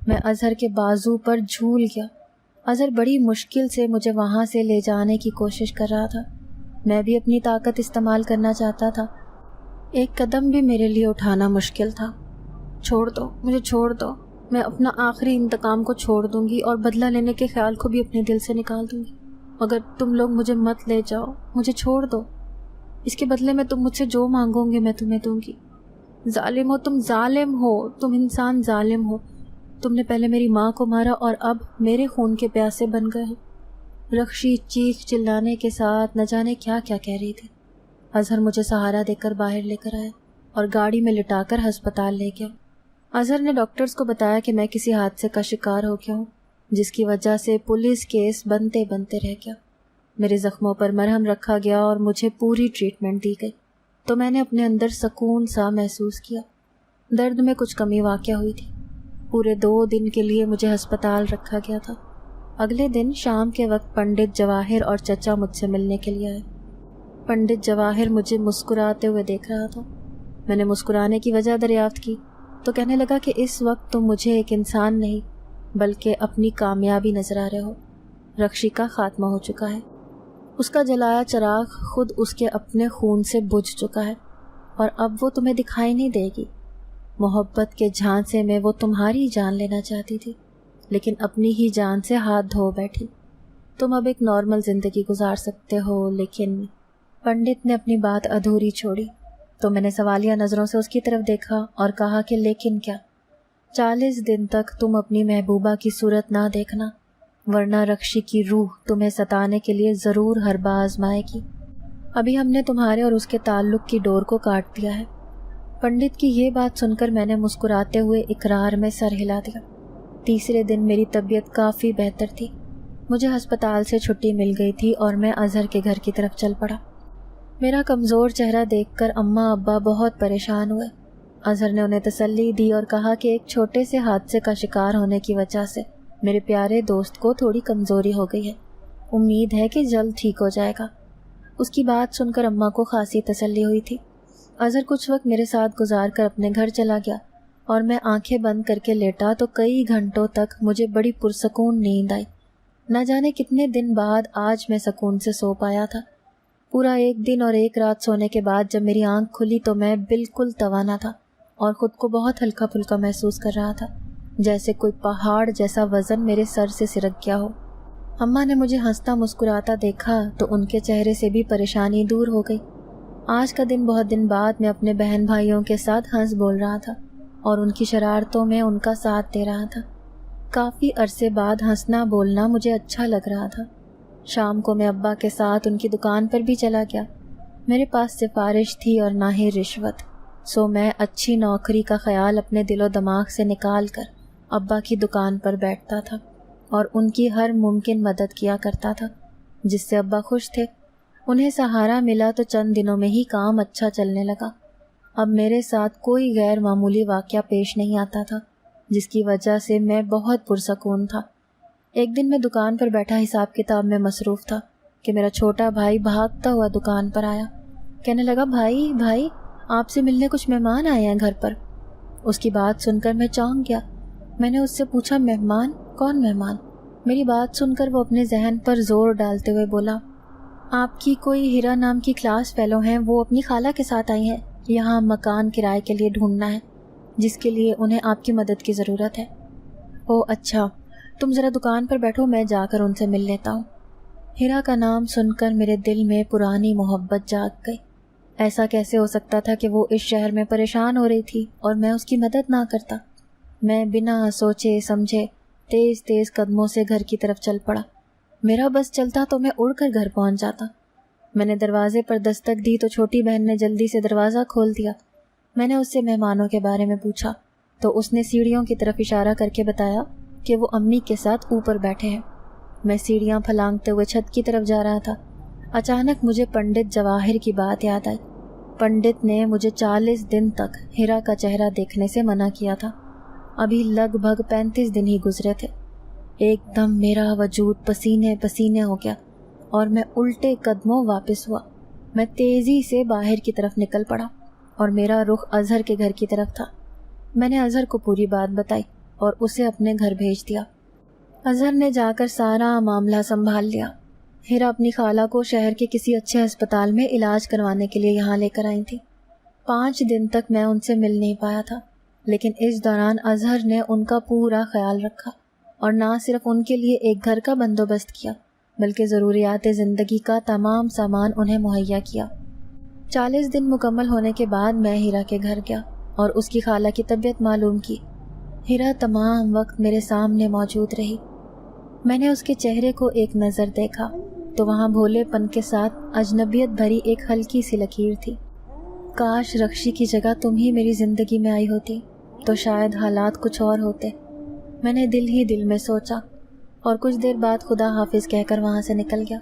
میں اظہر کے بازو پر جھول گیا۔ اظہر بڑی مشکل سے مجھے وہاں سے لے جانے کی کوشش کر رہا تھا۔ میں بھی اپنی طاقت استعمال کرنا چاہتا تھا۔ ایک قدم بھی میرے لیے اٹھانا مشکل تھا۔ چھوڑ دو، مجھے چھوڑ دو، میں اپنا آخری انتقام کو چھوڑ دوں گی اور بدلہ لینے کے خیال کو بھی اپنے دل سے نکال دوں گی، مگر تم لوگ مجھے مت لے جاؤ، مجھے چھوڑ دو۔ اس کے بدلے میں تم مجھ سے جو مانگو گے میں تمہیں دوں گی۔ ظالم ہو تم، ظالم ہو تم، انسان ظالم ہو۔ تم نے پہلے میری ماں کو مارا اور اب میرے خون کے پیاسے بن گئے ہو۔ رخشی چیخ چلانے کے ساتھ نہ جانے کیا کیا کہہ رہی تھی۔ اظہر مجھے سہارا دے کر باہر لے کر آیا اور گاڑی میں لٹا کر ہسپتال لے گیا۔ اظہر نے ڈاکٹرز کو بتایا کہ میں کسی حادثے کا شکار ہو گیا ہوں، جس کی وجہ سے پولیس کیس بنتے بنتے رہ گیا۔ میرے زخموں پر مرہم رکھا گیا اور مجھے پوری ٹریٹمنٹ دی گئی، تو میں نے اپنے اندر سکون سا محسوس کیا۔ درد میں کچھ کمی واقع ہوئی تھی۔ پورے 2 دن کے لیے مجھے ہسپتال رکھا گیا تھا۔ اگلے دن شام کے وقت پنڈت جواہر اور چچا مجھ سے ملنے کے لیے آئے۔ پنڈت جواہر مجھے مسکراتے ہوئے دیکھ رہا تھا۔ میں نے مسکرانے کی وجہ دریافت کی تو کہنے لگا کہ اس وقت تم مجھے ایک انسان نہیں بلکہ اپنی کامیابی نظر آ رہے ہو۔ رخشی کا خاتمہ ہو چکا ہے، اس کا جلایا چراغ خود اس کے اپنے خون سے بجھ چکا ہے اور اب وہ تمہیں دکھائی نہیں دے گی۔ محبت کے جھانسے میں وہ تمہاری جان لینا چاہتی تھی، لیکن اپنی ہی جان سے ہاتھ دھو بیٹھی۔ تم اب ایک نارمل زندگی گزار سکتے ہو، لیکن پنڈت نے اپنی بات ادھوری چھوڑی تو میں نے سوالیہ نظروں سے اس کی طرف دیکھا اور کہا کہ لیکن کیا؟ 40 دن تک تم اپنی محبوبہ کی صورت نہ دیکھنا، ورنہ رخشی کی روح تمہیں ستانے کے لیے ضرور حربہ آزمائے گی۔ ابھی ہم نے تمہارے اور اس کے تعلق کی ڈور کو کاٹ دیا ہے۔ پنڈت کی یہ بات سن کر میں نے مسکراتے ہوئے اقرار میں سر ہلا دیا۔ تیسرے دن میری طبیعت کافی بہتر تھی۔ مجھے ہسپتال سے چھٹی مل گئی تھی اور میں اظہر کے گھر کی طرف چل پڑا۔ میرا کمزور چہرہ دیکھ کر اماں ابا بہت پریشان ہوئے۔ اظہر نے انہیں تسلی دی اور کہا کہ ایک چھوٹے سے حادثے کا شکار ہونے کی وجہ سے میرے پیارے دوست کو تھوڑی کمزوری ہو گئی ہے، امید ہے کہ جلد ٹھیک ہو جائے گا۔ اس کی بات سن کر اماں کو خاصی تسلی ہوئی تھی۔ اظہر کچھ وقت میرے ساتھ گزار کر اپنے گھر چلا گیا اور میں آنکھیں بند کر کے لیٹا تو کئی گھنٹوں تک مجھے بڑی پرسکون نیند آئی۔ نہ جانے کتنے دن بعد آج میں سکون سے سو پایا تھا۔ پورا 1 دن اور 1 رات سونے کے بعد جب میری آنکھ کھلی تو میں بالکل توانا تھا اور خود کو بہت ہلکا پھلکا محسوس کر رہا تھا، جیسے کوئی پہاڑ جیسا وزن میرے سر سے سرک گیا ہو۔ اماں نے مجھے ہنستا مسکراتا دیکھا تو ان کے چہرے سے بھی پریشانی دور ہو گئی۔ آج کا دن بہت دن بعد میں اپنے بہن بھائیوں کے ساتھ ہنس بول رہا تھا اور ان کی شرارتوں میں ان کا ساتھ دے رہا تھا۔ کافی عرصے بعد ہنسنا بولنا مجھے اچھا لگ رہا تھا۔ شام کو میں ابا کے ساتھ ان کی دکان پر بھی چلا گیا۔ میرے پاس سفارش تھی اور نہ ہی رشوت، سو میں اچھی نوکری کا خیال اپنے دل و دماغ سے نکال کر ابا کی دکان پر بیٹھتا تھا اور ان کی ہر ممکن مدد کیا کرتا تھا، جس سے ابا خوش تھے۔ انہیں سہارا ملا تو چند دنوں میں ہی کام اچھا چلنے لگا۔ اب میرے ساتھ کوئی غیر معمولی واقعہ پیش نہیں آتا تھا، جس کی وجہ سے میں بہت پرسکون تھا۔ ایک دن میں دکان پر بیٹھا حساب کتاب میں مصروف تھا کہ میرا چھوٹا بھائی بھاگتا ہوا دکان پر آیا۔ کہنے لگا، بھائی آپ سے ملنے کچھ مہمان آئے ہیں گھر پر۔ اس کی بات سن کر میں چونک گیا۔ میں نے اس سے پوچھا، مہمان؟ کون مہمان؟ میری بات سن کر وہ اپنے ذہن پر زور ڈالتے ہوئے بولا، آپ کی کوئی ہیرا نام کی کلاس فیلو ہیں، وہ اپنی خالہ کے ساتھ آئی ہیں، یہاں مکان کرائے کے لیے ڈھونڈنا ہے، جس کے لیے انہیں آپ کی مدد کی ضرورت ہے۔ او اچھا، تم ذرا دکان پر بیٹھو، میں جا کر ان سے مل لیتا ہوں۔ ہیرا کا نام سن کر میرے دل میں پرانی محبت جاگ گئی۔ ایسا کیسے ہو سکتا تھا کہ وہ اس شہر میں پریشان ہو رہی تھی اور میں اس کی مدد نہ کرتا؟ میں بنا سوچے سمجھے تیز تیز قدموں سے گھر کی طرف چل پڑا۔ میرا بس چلتا تو میں اڑ کر گھر پہنچ جاتا۔ میں نے دروازے پر دستک دی تو چھوٹی بہن نے جلدی سے دروازہ کھول دیا۔ میں نے اس سے مہمانوں کے بارے میں پوچھا تو اس نے سیڑھیوں کی طرف اشارہ کر کے بتایا کہ وہ امی کے ساتھ اوپر بیٹھے ہیں۔ میں سیڑھیاں پھلانگتے ہوئے چھت کی طرف جا رہا تھا۔ اچانک مجھے پنڈت جواہر کی بات یاد آئی۔ پنڈت نے مجھے 40 دن تک ہیرا کا چہرہ دیکھنے سے منع کیا تھا۔ ابھی لگ بھگ 35 دن ہی گزرے تھے۔ ایک دم میرا وجود پسینے پسینے ہو گیا اور میں الٹے قدموں واپس ہوا۔ میں تیزی سے باہر کی طرف نکل پڑا اور میرا رخ اظہر کے گھر کی طرف تھا۔ میں نے اظہر کو پوری بات بتائی اور اسے اپنے گھر بھیج دیا۔ اظہر نے جا کر سارا معاملہ سنبھال لیا۔ ہیرا اپنی خالہ کو شہر کے کسی اچھے ہسپتال میں علاج کروانے کے لیے یہاں لے کر آئی تھی۔ 5 دن تک میں ان سے مل نہیں پایا تھا، لیکن اس دوران اظہر نے ان کا پورا خیال رکھا اور نہ صرف ان کے لیے ایک گھر کا بندوبست کیا بلکہ ضروریات زندگی کا تمام سامان انہیں مہیا کیا۔ 40 دن مکمل ہونے کے بعد میں ہیرا کے گھر گیا اور اس کی خالہ کی طبیعت معلوم کی۔ ہیرا تمام وقت میرے سامنے موجود رہی۔ میں نے اس کے چہرے کو ایک نظر دیکھا تو وہاں بھولے پن کے ساتھ اجنبیت بھری ایک ہلکی سی لکیر تھی۔ کاش رکشی کی جگہ تم ہی میری زندگی میں آئی ہوتی تو شاید حالات کچھ اور ہوتے، میں نے دل ہی دل میں سوچا، اور کچھ دیر بعد خدا حافظ کہہ کر وہاں سے نکل گیا۔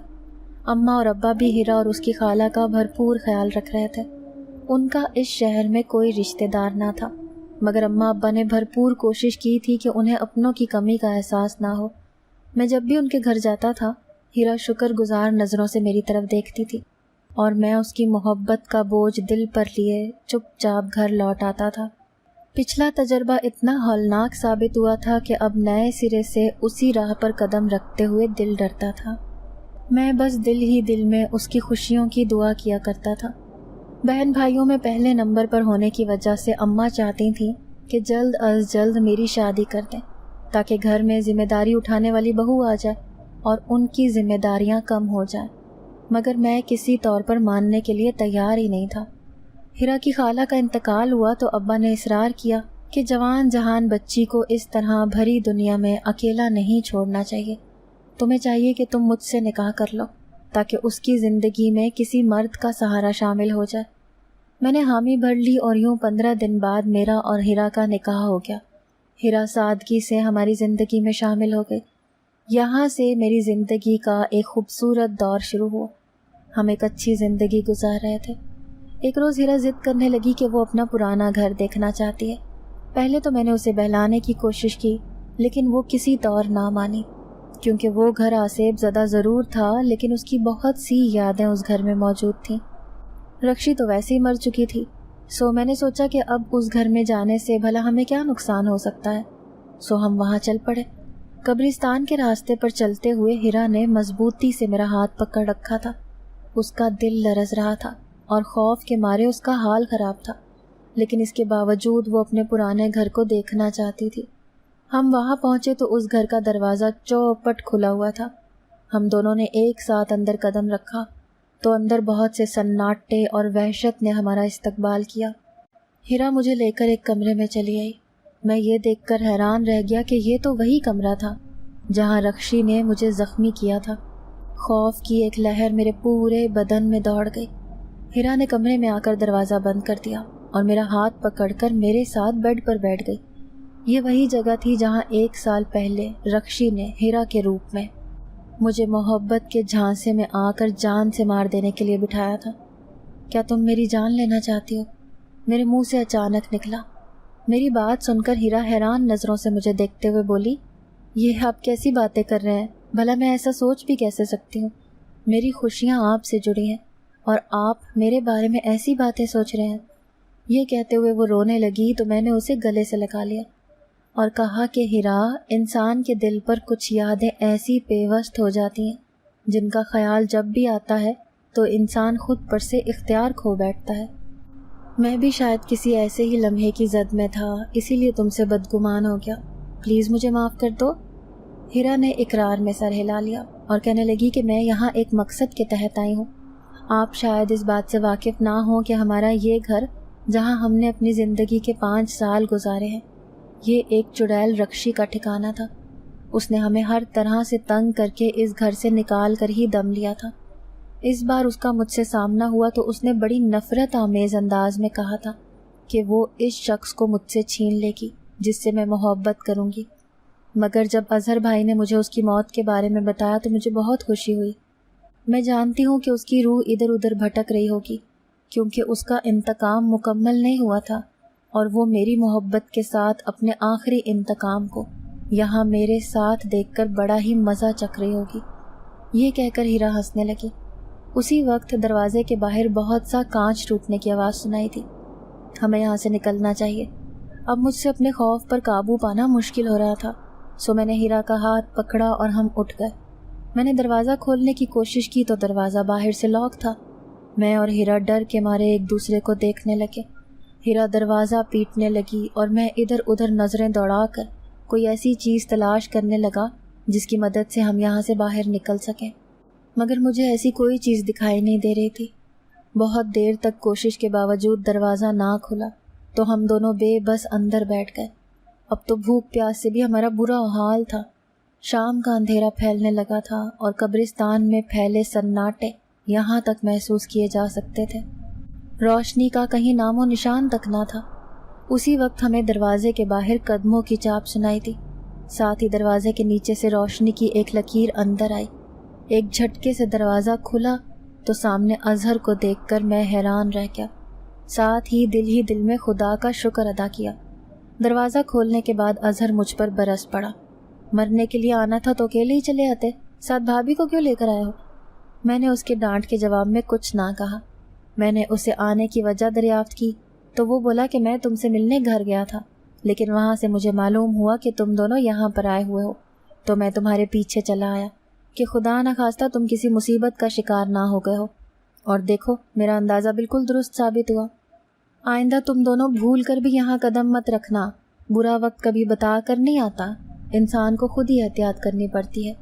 اماں اور ابا بھی ہیرا اور اس کی خالہ کا بھرپور خیال رکھ رہے تھے۔ ان کا اس شہر میں کوئی رشتہ دار نہ تھا، مگر اماں ابا نے بھرپور کوشش کی تھی کہ انہیں اپنوں کی کمی کا احساس نہ ہو۔ میں جب بھی ان کے گھر جاتا تھا، ہیرا شکر گزار نظروں سے میری طرف دیکھتی تھی اور میں اس کی محبت کا بوجھ دل پر لیے چپ چاپ گھر لوٹ آتا تھا۔ پچھلا تجربہ اتنا ہولناک ثابت ہوا تھا کہ اب نئے سرے سے اسی راہ پر قدم رکھتے ہوئے دل ڈرتا تھا۔ میں بس دل ہی دل میں اس کی خوشیوں کی دعا کیا کرتا تھا۔ بہن بھائیوں میں پہلے نمبر پر ہونے کی وجہ سے اماں چاہتی تھیں کہ جلد از جلد میری شادی کر دیں تاکہ گھر میں ذمہ داری اٹھانے والی بہو آ جائے اور ان کی ذمہ داریاں کم ہو جائیں، مگر میں کسی طور پر ماننے کے لیے تیار ہی نہیں تھا۔ ہیرا کی خالہ کا انتقال ہوا تو ابا نے اصرار کیا کہ جوان جہان بچی کو اس طرح بھری دنیا میں اکیلا نہیں چھوڑنا چاہیے، تمہیں چاہیے کہ تم مجھ سے نکاح کر لو تاکہ اس کی زندگی میں کسی مرد کا سہارا شامل ہو جائے۔ میں نے حامی بھر لی اور یوں 15 دن بعد میرا اور ہیرا کا نکاح ہو گیا۔ ہیرا سادگی سے ہماری زندگی میں شامل ہو گئی۔ یہاں سے میری زندگی کا ایک خوبصورت دور شروع ہوا۔ ہم ایک اچھی زندگی گزار رہے تھے۔ ایک روز ہیرا ضد کرنے لگی کہ وہ اپنا پرانا گھر دیکھنا چاہتی ہے۔ پہلے تو میں نے اسے بہلانے کی کوشش کی، لیکن وہ کسی طور نہ مانی، کیونکہ وہ گھر آسیب زدہ ضرور تھا لیکن اس کی بہت سی یادیں اس گھر میں موجود تھیں۔ رکشی تو ویسے ہی مر چکی تھی، سو میں نے سوچا کہ اب اس گھر میں جانے سے بھلا ہمیں کیا نقصان ہو سکتا ہے، سو ہم وہاں چل پڑے۔ قبرستان کے راستے پر چلتے ہوئے ہیرا نے مضبوطی سے میرا ہاتھ پکڑ رکھا تھا۔ اس کا دل لرز رہا تھا اور خوف کے مارے اس کا حال خراب تھا، لیکن اس کے باوجود وہ اپنے پرانے گھر کو دیکھنا چاہتی تھی۔ ہم وہاں پہنچے تو اس گھر کا دروازہ چوپٹ کھلا ہوا تھا۔ ہم دونوں نے ایک ساتھ اندر قدم رکھا تو اندر بہت سے سناٹے اور وحشت نے ہمارا استقبال کیا۔ ہیرا مجھے لے کر ایک کمرے میں چلی آئی۔ میں یہ دیکھ کر حیران رہ گیا کہ یہ تو وہی کمرہ تھا جہاں رکشی نے مجھے زخمی کیا تھا۔ خوف کی ایک لہر میرے پورے بدن میں دوڑ گئی۔ ہیرا نے کمرے میں آ کر دروازہ بند کر دیا اور میرا ہاتھ پکڑ کر میرے ساتھ بیڈ پر بیٹھ گئی۔ یہ وہی جگہ تھی جہاں 1 سال پہلے رکشی نے ہیرا کے روپ میں مجھے محبت کے جھانسے میں آ کر جان سے مار دینے کے لیے بٹھایا تھا۔ کیا تم میری جان لینا چاہتی ہو؟ میرے منہ سے اچانک نکلا۔ میری بات سن کر ہیرا حیران نظروں سے مجھے دیکھتے ہوئے بولی، یہ آپ کیسی باتیں کر رہے ہیں؟ بھلا میں ایسا سوچ بھی کیسے سکتی ہوں؟ میری خوشیاں آپ سے جڑی ہیں اور آپ میرے بارے میں ایسی باتیں سوچ رہے ہیں۔ یہ کہتے ہوئے وہ رونے لگی تو میں نے اسے گلے سے لگا لیا اور کہا کہ ہیرا، انسان کے دل پر کچھ یادیں ایسی پیوست ہو جاتی ہیں جن کا خیال جب بھی آتا ہے تو انسان خود پر سے اختیار کھو بیٹھتا ہے۔ میں بھی شاید کسی ایسے ہی لمحے کی زد میں تھا، اسی لیے تم سے بدگمان ہو گیا، پلیز مجھے معاف کر دو۔ ہیرا نے اقرار میں سر ہلا لیا اور کہنے لگی کہ میں یہاں ایک مقصد کے تحت آئی ہوں۔ آپ شاید اس بات سے واقف نہ ہوں کہ ہمارا یہ گھر جہاں ہم نے اپنی زندگی کے 5 سال گزارے ہیں، یہ ایک چڑیل رکشی کا ٹھکانہ تھا۔ اس نے ہمیں ہر طرح سے تنگ کر کے اس گھر سے نکال کر ہی دم لیا تھا۔ اس بار اس کا مجھ سے سامنا ہوا تو اس نے بڑی نفرت آمیز انداز میں کہا تھا کہ وہ اس شخص کو مجھ سے چھین لے گی جس سے میں محبت کروں گی، مگر جب اظہر بھائی نے مجھے اس کی موت کے بارے میں بتایا تو مجھے بہت خوشی ہوئی۔ میں جانتی ہوں کہ اس کی روح ادھر ادھر بھٹک رہی ہوگی کیونکہ اس کا انتقام مکمل نہیں ہوا تھا اور وہ میری محبت کے ساتھ اپنے آخری انتقام کو یہاں میرے ساتھ دیکھ کر بڑا ہی مزہ چکھ رہی ہوگی۔ یہ کہہ کر ہیرا ہنسنے لگی۔ اسی وقت دروازے کے باہر بہت سا کانچ ٹوٹنے کی آواز سنائی تھی۔ ہمیں یہاں سے نکلنا چاہیے، اب مجھ سے اپنے خوف پر قابو پانا مشکل ہو رہا تھا، سو میں نے ہیرا کا ہاتھ پکڑا اور ہم اٹھ گئے۔ میں نے دروازہ کھولنے کی کوشش کی تو دروازہ باہر سے لاک تھا۔ میں اور ہیرا ڈر کے مارے ایک دوسرے کو دیکھنے لگے۔ ہیرا دروازہ پیٹنے لگی اور میں ادھر ادھر نظریں دوڑا کر کوئی ایسی چیز تلاش کرنے لگا جس کی مدد سے ہم یہاں سے باہر نکل سکیں، مگر مجھے ایسی کوئی چیز دکھائی نہیں دے رہی تھی۔ بہت دیر تک کوشش کے باوجود دروازہ نہ کھلا تو ہم دونوں بے بس اندر بیٹھ گئے۔ اب تو بھوک پیاس سے بھی ہمارا برا حال تھا۔ شام کا اندھیرا پھیلنے لگا تھا اور قبرستان میں پھیلے سناٹے یہاں تک محسوس کیے جا سکتے تھے۔ روشنی کا کہیں نام و نشان تک نہ تھا۔ اسی وقت ہمیں دروازے کے باہر قدموں کی چاپ سنائی دی، ساتھ ہی دروازے کے نیچے سے روشنی کی ایک لکیر اندر آئی۔ ایک جھٹکے سے دروازہ کھلا تو سامنے اظہر کو دیکھ کر میں حیران رہ گیا، ساتھ ہی دل میں خدا کا شکر ادا کیا۔ دروازہ کھولنے کے بعد اظہر مجھ پر برس پڑا۔ مرنے کے لیے آنا تھا تو اکیلے ہی چلے آتے، ساتھ بھابھی کو کیوں لے کر آئے ہو؟ میں نے اس کے ڈانٹ کے جواب میں کچھ نہ کہا۔ میں نے اسے آنے کی وجہ دریافت کی تو وہ بولا کہ میں تم سے ملنے گھر گیا تھا، لیکن وہاں سے مجھے معلوم ہوا کہ تم دونوں یہاں پر آئے ہوئے ہو، تو میں تمہارے پیچھے چلا آیا کہ خدا نخواستہ تم کسی مصیبت کا شکار نہ ہو گئے ہو۔ اور دیکھو میرا اندازہ بالکل درست ثابت ہوا۔ آئندہ تم دونوں بھول کر بھی یہاں قدم مت رکھنا۔ برا وقت کبھی بتا کر نہیں آتا، انسان کو خود ہی احتیاط کرنی پڑتی ہے۔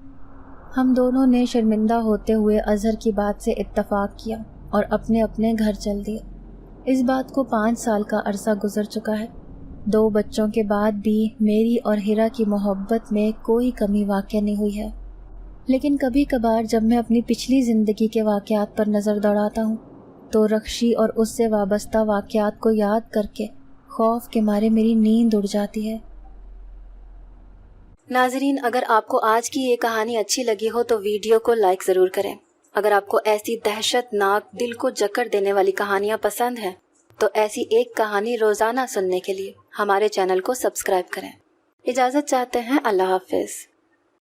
ہم دونوں نے شرمندہ ہوتے ہوئے اظہر کی بات سے اتفاق کیا اور اپنے اپنے گھر چل دیے۔ اس بات کو 5 سال کا عرصہ گزر چکا ہے۔ 2 بچوں کے بعد بھی میری اور ہیرا کی محبت میں کوئی کمی واقع نہیں ہوئی ہے، لیکن کبھی کبھار جب میں اپنی پچھلی زندگی کے واقعات پر نظر دوڑاتا ہوں تو رخشی اور اس سے وابستہ واقعات کو یاد کر کے خوف کے مارے میری نیند اڑ جاتی ہے۔ ناظرین، اگر آپ کو آج کی یہ کہانی اچھی لگی ہو تو ویڈیو کو لائک ضرور کریں۔ اگر آپ کو ایسی دہشت ناک دل کو جکڑ دینے والی کہانیاں پسند ہیں تو ایسی ایک کہانی روزانہ سننے کے لیے ہمارے چینل کو سبسکرائب کریں۔ اجازت چاہتے ہیں، اللہ حافظ۔